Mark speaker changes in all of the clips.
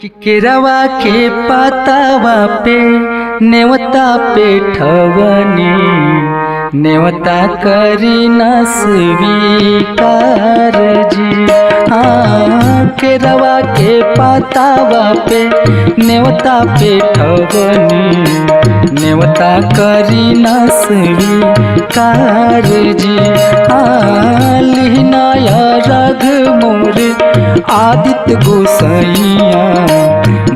Speaker 1: कि केरवा के पातावा पे नेवता पे ठवनी, नेवता करी न स्वीकार जी। हाँ, केरवा के पातावा पे नेवता पे ठवनी, नेवता करी न स्वीकार जी। हाँ, लिहनाया रघ मोर आदित्य गोसाइया,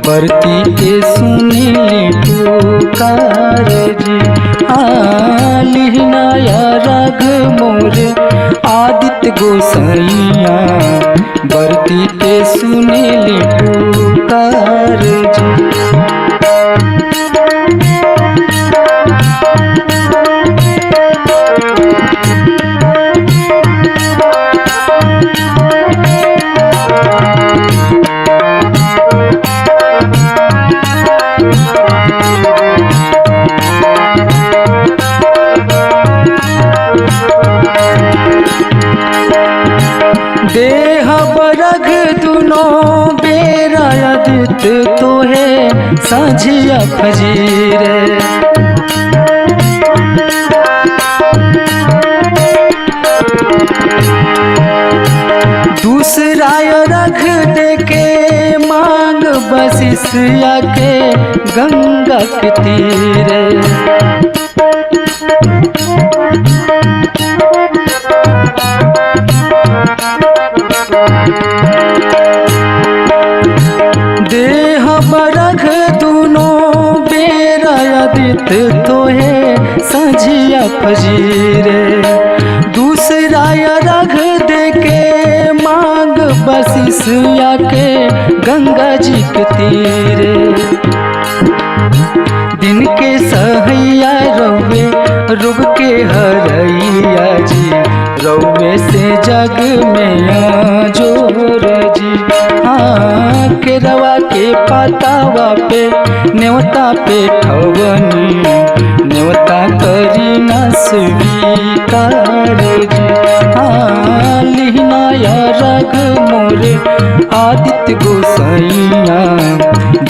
Speaker 1: बरती के सुनीली पुकार जी। हाँ, लिहनाया रघ मोर आदित्य गोसाइया, बरती के सुनीली पुकार जी। देह बरग दुनो बेरा आदित्य तोहे साझिया फजीर, दूसरा रख दे के मांग बसिया के गंगा के तीर। देह बरघ दुनो बेरा आदित्य तोहे साझिया फजीरे, दूसरा रघ दे के मांग बसिया के गंगा जी के तीरे। दिन के सहैया रौवे रुग के हरैया जी, रौवे से जग में जोर जी। हाँ, केरवा के पातावा पे नेवता पे ठवनी, नेवता करी न स्वीकार जी। हाँ, लिहनाया रघ मोर आदित्य गोसाइया,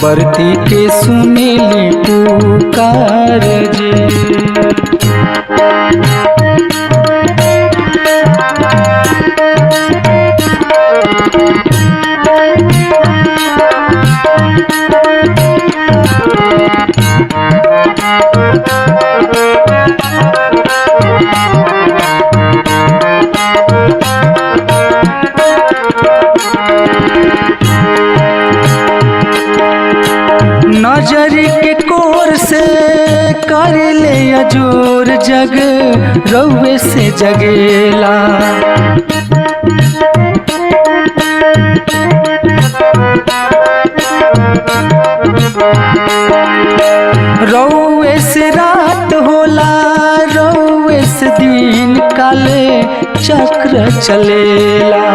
Speaker 1: बरती के सुनीली पुकार जी। नजर के कोर से कर ले अजोर, जग रौवे से जगेला। रौवे से रात होला, रौवे से दिन काले चक्र चलेला।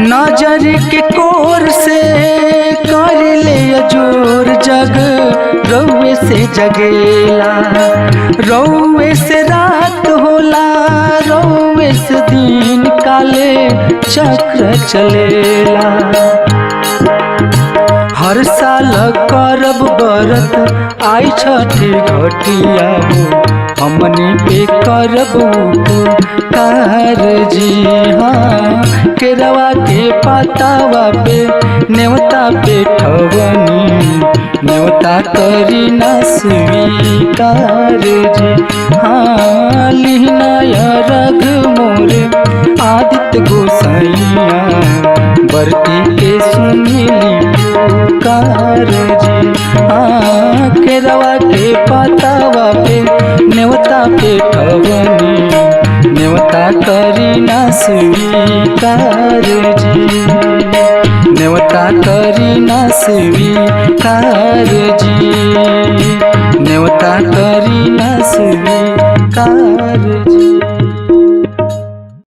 Speaker 1: नजर के कोर से कर ले जोर, जग रौवे से जगेला। रौवे से रात होला, रौवे से दिन काले चक्र चलेला। हर साल करब बरत आई छठी घटिया, हमनी पे करब उपकार जी। हाँ, केरवा के पातावा पे नेवता पे ठवनी, नेवता करी न स्वीकार जी। हाँ, लिहनाया रघ मोर आदित्य गोसाइया, बरती के सुनीली पुकार जी। हाँ, केरवा के पातावा पे नेवता पे ठवनी, नेवता करी न स्वीकार जी। नेवता करी न स्वीकार जी, नेवता करी न स्वीकार जी।